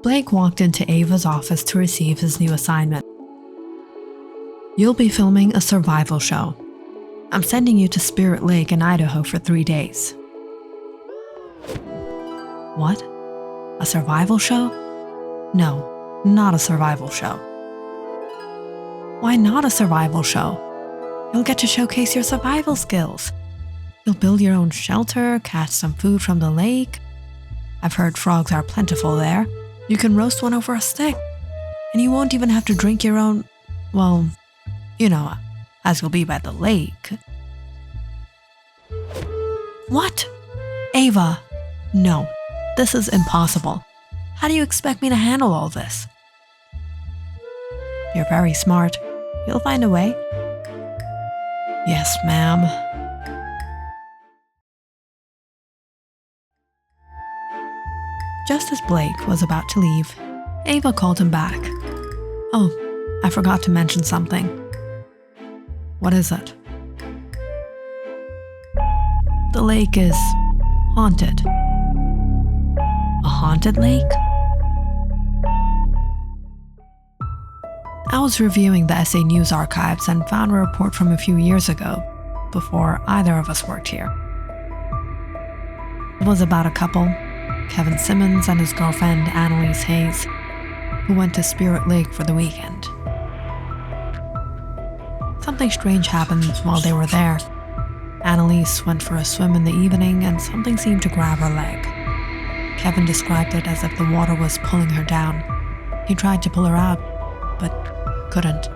Blake walked into Ava's office to receive his new assignment. "You'll be filming a survival show. I'm sending you to Spirit Lake in Idaho for 3 days." "What? A survival show?" "No, not a survival show." "Why not a survival show? You'll get to showcase your survival skills. You'll build your own shelter, catch some food from the lake. I've heard frogs are plentiful there. You can roast one over a stick. And you won't even have to drink your own, well, you know, as you'll be by the lake." "What? Ava, no, this is impossible. How do you expect me to handle all this?" "You're very smart. You'll find a way." "Yes, ma'am." Just as Blake was about to leave, Ava called him back. "Oh, I forgot to mention something." "What is it?" "The lake is haunted." "A haunted lake?" I was reviewing the SA News archives and found a report from a few years ago, before either of us worked here. It was about a couple, Kevin Simmons and his girlfriend Annalise Hayes, who went to Spirit Lake for the weekend. Something strange happened while they were there. Annalise went for a swim in the evening and something seemed to grab her leg. Kevin described it as if the water was pulling her down. He tried to pull her out, but couldn't.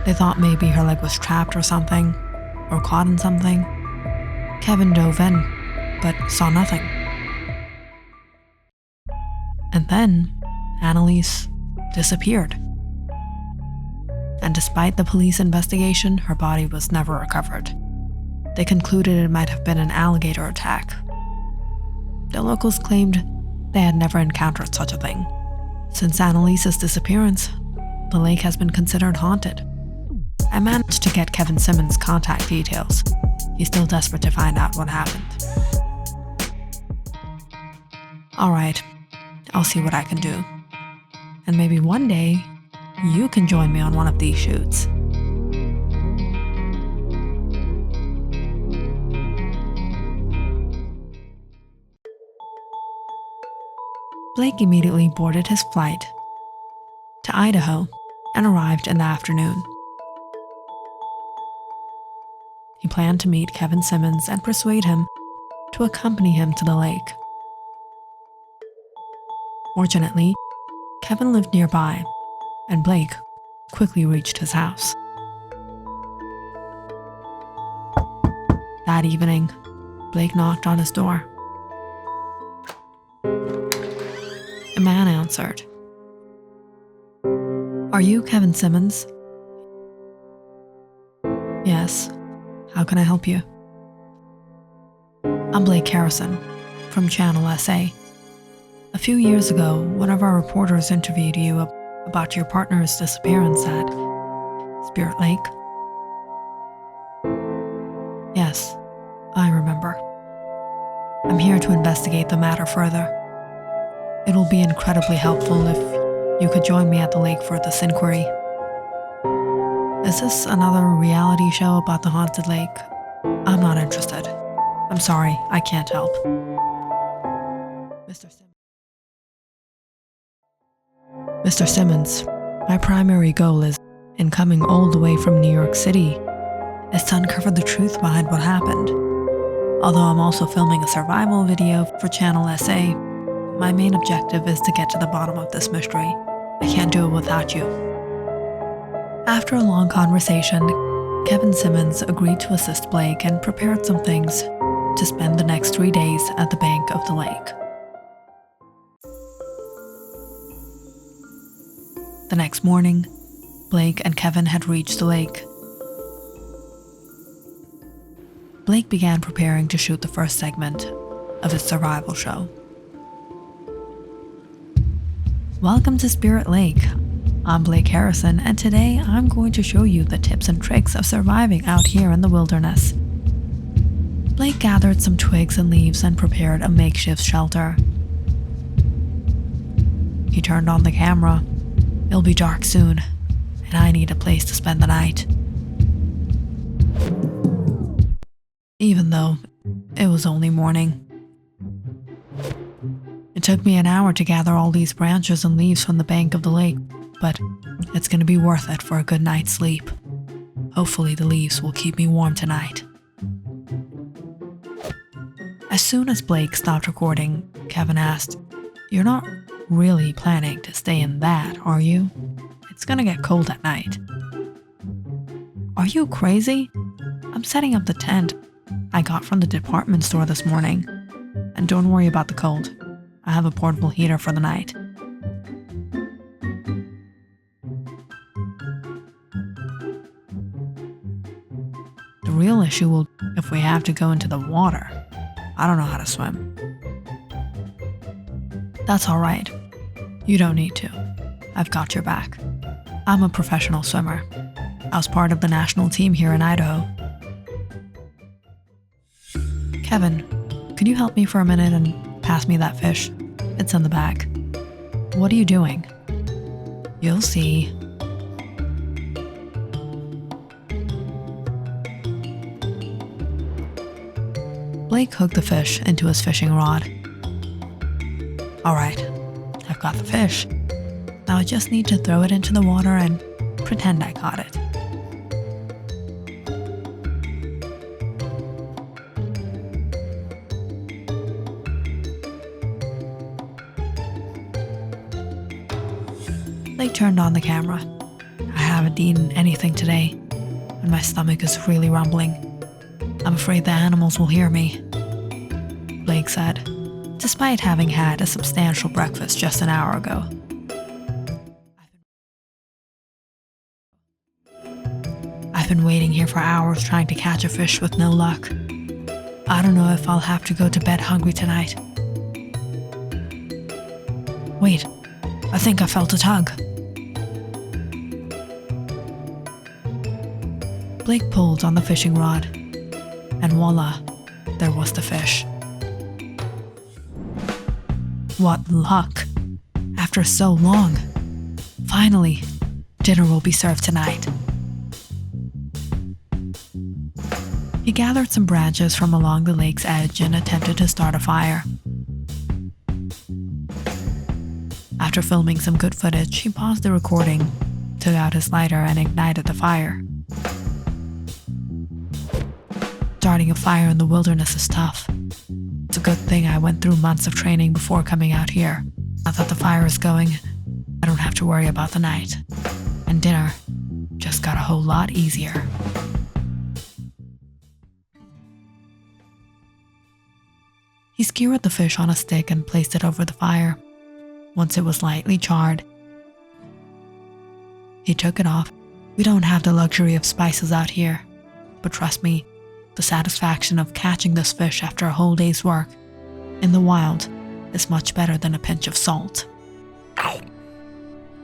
They thought maybe her leg was trapped or something, or caught in something. Kevin dove in, but saw nothing. And then Annalise disappeared. And despite the police investigation, her body was never recovered. They concluded it might have been an alligator attack. The locals claimed they had never encountered such a thing. Since Annalise's disappearance, the lake has been considered haunted. I managed to get Kevin Simmons' contact details. He's still desperate to find out what happened. Alright, I'll see what I can do. And maybe one day, you can join me on one of these shoots. Blake immediately boarded his flight to Idaho and arrived in the afternoon. He planned to meet Kevin Simmons and persuade him to accompany him to the lake. Fortunately, Kevin lived nearby, and Blake quickly reached his house. That evening, Blake knocked on his door. A man answered. "Are you Kevin Simmons?" "Yes. How can I help you?" "I'm Blake Harrison, from Channel SA. A few years ago, one of our reporters interviewed you about your partner's disappearance at Spirit Lake." "Yes, I remember. I'm here to investigate the matter further. It will be incredibly helpful if you could join me at the lake for this inquiry." "Is this another reality show about the haunted lake?" "I'm not interested. I'm sorry, I can't help." Mr. Simmons, my primary goal in coming all the way from New York City is to uncover the truth behind what happened. Although I'm also filming a survival video for Channel SA, my main objective is to get to the bottom of this mystery. I can't do it without you. After a long conversation, Kevin Simmons agreed to assist Blake and prepared some things to spend the next 3 days at the bank of the lake. The next morning, Blake and Kevin had reached the lake. Blake began preparing to shoot the first segment of his survival show. Welcome to Spirit Lake. I'm Blake Harrison, and today I'm going to show you the tips and tricks of surviving out here in the wilderness. Blake gathered some twigs and leaves and prepared a makeshift shelter. He turned on the camera. It'll be dark soon, and I need a place to spend the night. Even though it was only morning. It took me an hour to gather all these branches and leaves from the bank of the lake, but it's gonna be worth it for a good night's sleep. Hopefully the leaves will keep me warm tonight. As soon as Blake stopped recording, Kevin asked, "You're not really planning to stay in that, are you? It's gonna get cold at night." "Are you crazy? I'm setting up the tent I got from the department store this morning. And don't worry about the cold. I have a portable heater for the night." "The real issue will be if we have to go into the water. I don't know how to swim." "That's all right. You don't need to. I've got your back. I'm a professional swimmer. I was part of the national team here in Idaho." "Kevin, could you help me for a minute and pass me that fish? It's in the bag." "What are you doing?" "You'll see." Blake hooked the fish into his fishing rod. "All right, I've got the fish. Now I just need to throw it into the water and pretend I caught it." Blake turned on the camera. "I haven't eaten anything today, and my stomach is really rumbling. I'm afraid the animals will hear me," Blake said, despite having had a substantial breakfast just an hour ago. "I've been waiting here for hours trying to catch a fish with no luck. I don't know if I'll have to go to bed hungry tonight." "Wait, I think I felt a tug." Blake pulled on the fishing rod, and voila, there was the fish. What luck! After so long. Finally, dinner will be served tonight. He gathered some branches from along the lake's edge and attempted to start a fire. After filming some good footage, he paused the recording, took out his lighter, and ignited the fire. Starting a fire in the wilderness is tough. It's a good thing I went through months of training before coming out here. Now that the fire is going, I don't have to worry about the night. And dinner just got a whole lot easier. He skewered the fish on a stick and placed it over the fire. Once it was lightly charred, he took it off. We don't have the luxury of spices out here, but trust me, the satisfaction of catching this fish after a whole day's work in the wild is much better than a pinch of salt.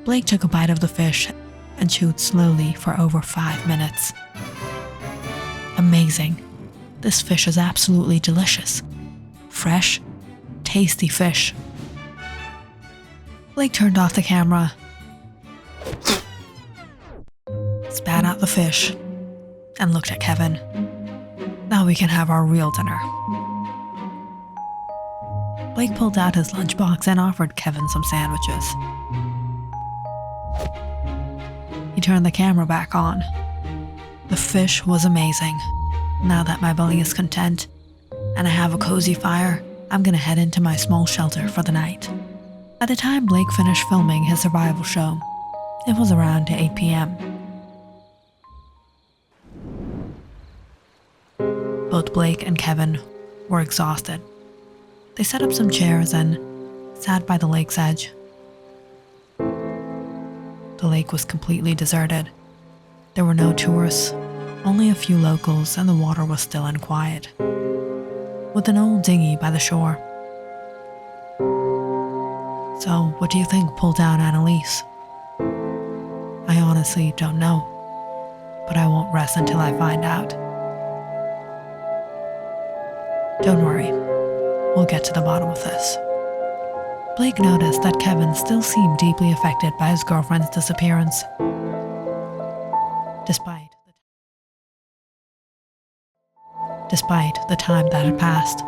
Blake took a bite of the fish and chewed slowly for over 5 minutes. Amazing. This fish is absolutely delicious. Fresh, tasty fish. Blake turned off the camera, spat out the fish, and looked at Kevin. "Now we can have our real dinner." Blake pulled out his lunchbox and offered Kevin some sandwiches. He turned the camera back on. The fish was amazing. Now that my belly is content and I have a cozy fire, I'm gonna head into my small shelter for the night. By the time Blake finished filming his survival show, it was around 8 p.m. Both Blake and Kevin were exhausted. They set up some chairs and sat by the lake's edge. The lake was completely deserted. There were no tourists, only a few locals, and the water was still and quiet, with an old dinghy by the shore. "So, what do you think pulled down Annalise?" "I honestly don't know, but I won't rest until I find out." "Don't worry, we'll get to the bottom of this." Blake noticed that Kevin still seemed deeply affected by his girlfriend's disappearance. Despite the time that had passed.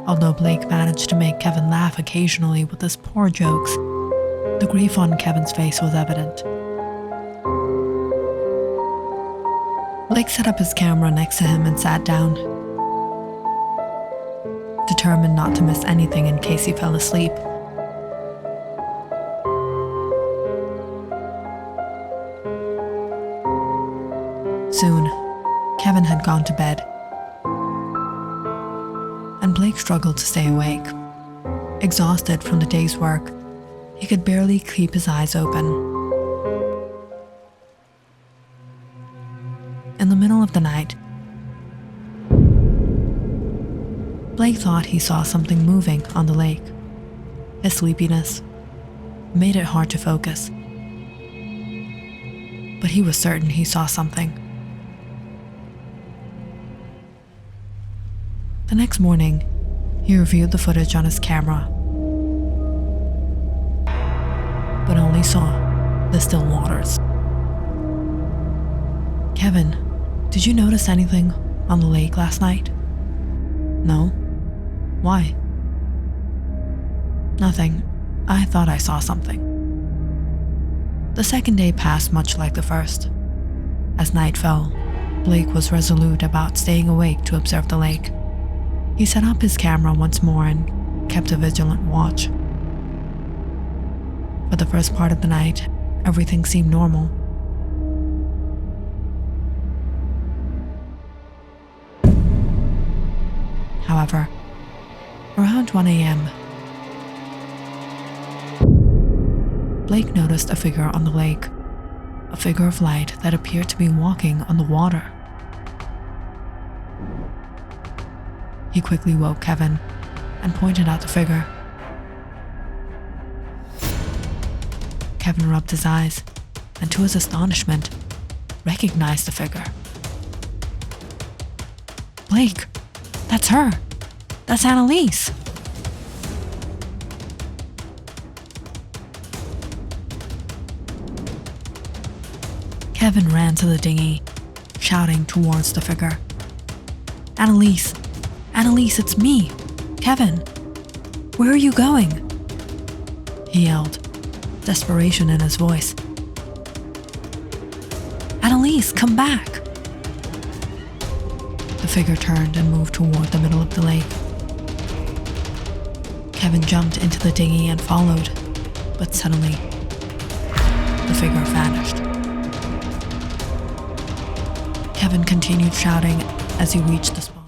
Although Blake managed to make Kevin laugh occasionally with his poor jokes, the grief on Kevin's face was evident. Blake set up his camera next to him and sat down, determined not to miss anything in case he fell asleep. Soon, Kevin had gone to bed, and Blake struggled to stay awake. Exhausted from the day's work, he could barely keep his eyes open. In the middle of the night, Blake thought he saw something moving on the lake. His sleepiness made it hard to focus, but he was certain he saw something. The next morning, he reviewed the footage on his camera, but only saw the still waters. Kevin, did you notice anything on the lake last night? No? Why? Nothing. I thought I saw something. The second day passed much like the first. As night fell, Blake was resolute about staying awake to observe the lake. He set up his camera once more and kept a vigilant watch. For the first part of the night, everything seemed normal. However, around 1 a.m., Blake noticed a figure on the lake, a figure of light that appeared to be walking on the water. He quickly woke Kevin and pointed out the figure. Kevin rubbed his eyes and, to his astonishment, recognized the figure. Blake, that's her. That's Annalise. Kevin ran to the dinghy, shouting towards the figure. Annalise! Annalise, it's me! Kevin! Where are you going? He yelled, desperation in his voice. Annalise, come back! The figure turned and moved toward the middle of the lake. Kevin jumped into the dinghy and followed, but suddenly, the figure vanished. Kevin continued shouting as he reached the spot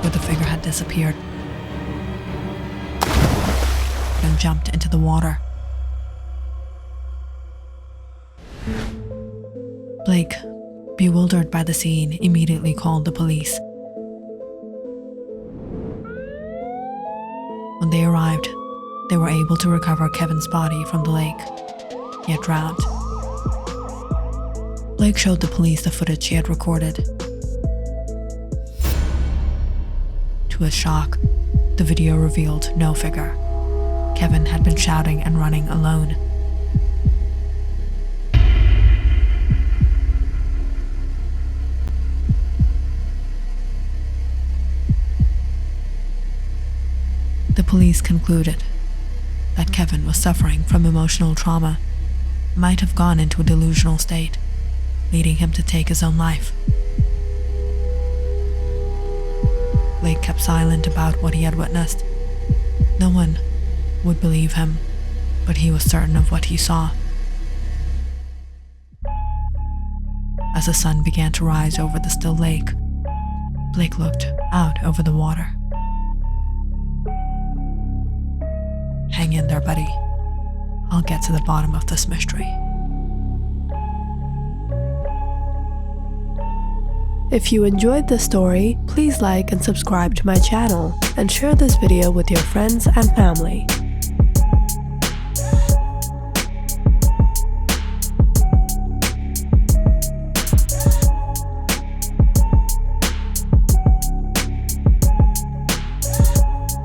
where the figure had disappeared, and jumped into the water. Blake, bewildered by the scene, immediately called the police. When they arrived, they were able to recover Kevin's body from the lake, yet drowned. Blake showed the police the footage he had recorded. To his shock, the video revealed no figure. Kevin had been shouting and running alone. The police concluded that Kevin was suffering from emotional trauma, might have gone into a delusional state, leading him to take his own life. Blake kept silent about what he had witnessed. No one would believe him, but he was certain of what he saw. As the sun began to rise over the still lake, Blake looked out over the water. Hang in there, buddy. I'll get to the bottom of this mystery. If you enjoyed this story, please like and subscribe to my channel and share this video with your friends and family.